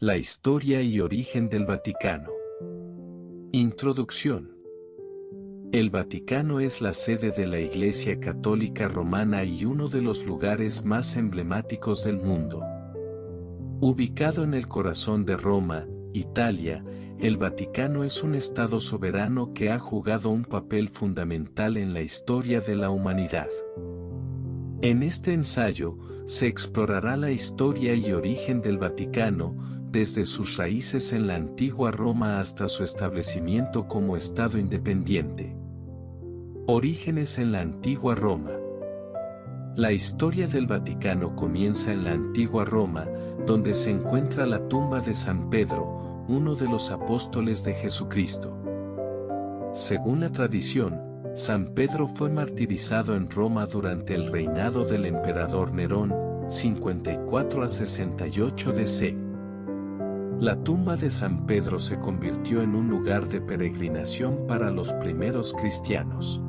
La historia y origen del Vaticano. Introducción. El Vaticano es la sede de la Iglesia Católica Romana y uno de los lugares más emblemáticos del mundo. Ubicado en el corazón de Roma, Italia, el Vaticano es un estado soberano que ha jugado un papel fundamental en la historia de la humanidad. En este ensayo, se explorará la historia y origen del Vaticano, desde sus raíces en la antigua Roma hasta su establecimiento como Estado independiente. Orígenes en la antigua Roma. La historia del Vaticano comienza en la antigua Roma, donde se encuentra la tumba de San Pedro, uno de los apóstoles de Jesucristo. Según la tradición, San Pedro fue martirizado en Roma durante el reinado del emperador Nerón, 54 a 68 DC. La tumba de San Pedro se convirtió en un lugar de peregrinación para los primeros cristianos.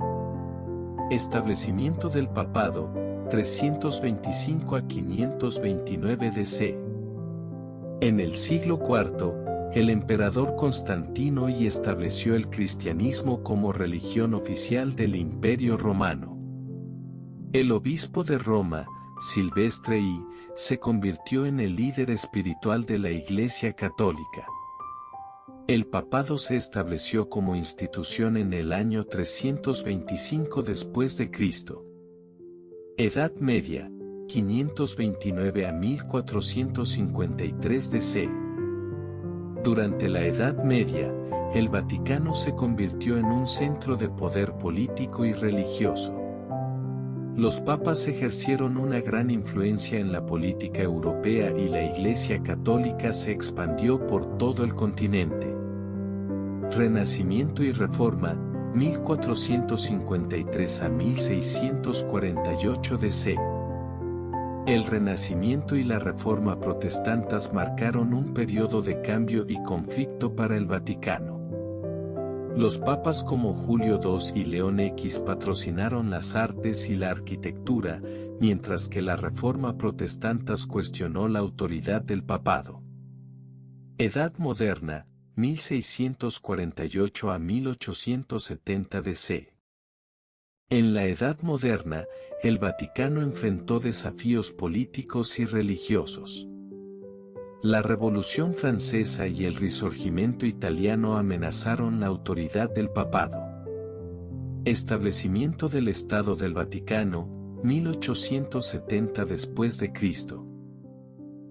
Establecimiento del papado, 325 a 529 DC. En el siglo IV, el emperador Constantino I estableció el cristianismo como religión oficial del Imperio Romano. El obispo de Roma, Silvestre I, se convirtió en el líder espiritual de la Iglesia Católica. El papado se estableció como institución en el año 325 después de Cristo. Edad Media, 529 a 1453 DC. Durante la Edad Media, el Vaticano se convirtió en un centro de poder político y religioso. Los papas ejercieron una gran influencia en la política europea y la Iglesia Católica se expandió por todo el continente. Renacimiento y Reforma, 1453 a 1648 DC. El Renacimiento y la Reforma protestantes marcaron un periodo de cambio y conflicto para el Vaticano. Los papas como Julio II y León X patrocinaron las artes y la arquitectura, mientras que la Reforma protestante cuestionó la autoridad del papado. Edad Moderna, 1648 a 1870 DC. En la Edad Moderna, el Vaticano enfrentó desafíos políticos y religiosos. La Revolución Francesa y el Risorgimento italiano amenazaron la autoridad del papado. Establecimiento del Estado del Vaticano, 1870 después de Cristo.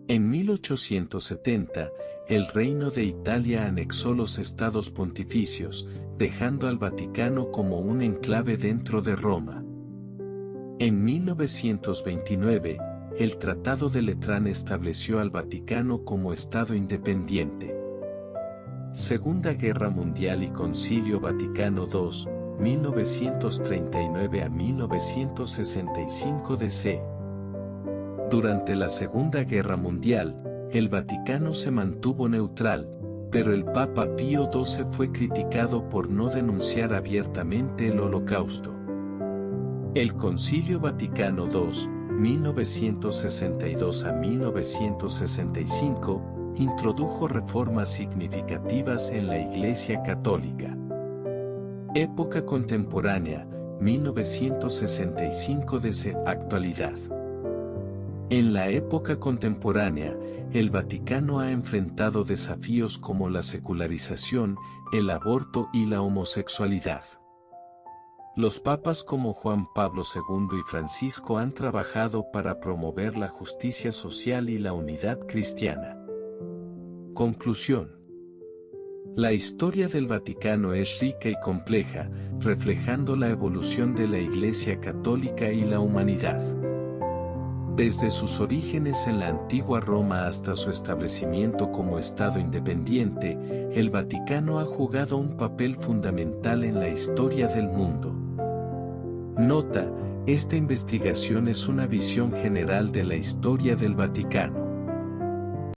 En 1870, el Reino de Italia anexó los estados pontificios, dejando al Vaticano como un enclave dentro de Roma. En 1929, el Tratado de Letrán estableció al Vaticano como Estado independiente. Segunda Guerra Mundial y Concilio Vaticano II, 1939 a 1965 DC. Durante la Segunda Guerra Mundial, el Vaticano se mantuvo neutral, pero el Papa Pío XII fue criticado por no denunciar abiertamente el Holocausto. El Concilio Vaticano II, 1962 a 1965, introdujo reformas significativas en la Iglesia Católica. Época contemporánea, 1965 DC. Actualidad. En la época contemporánea, el Vaticano ha enfrentado desafíos como la secularización, el aborto y la homosexualidad. Los papas como Juan Pablo II y Francisco han trabajado para promover la justicia social y la unidad cristiana. Conclusión. La historia del Vaticano es rica y compleja, reflejando la evolución de la Iglesia Católica y la humanidad. Desde sus orígenes en la antigua Roma hasta su establecimiento como Estado independiente, el Vaticano ha jugado un papel fundamental en la historia del mundo. Nota: esta investigación es una visión general de la historia del Vaticano.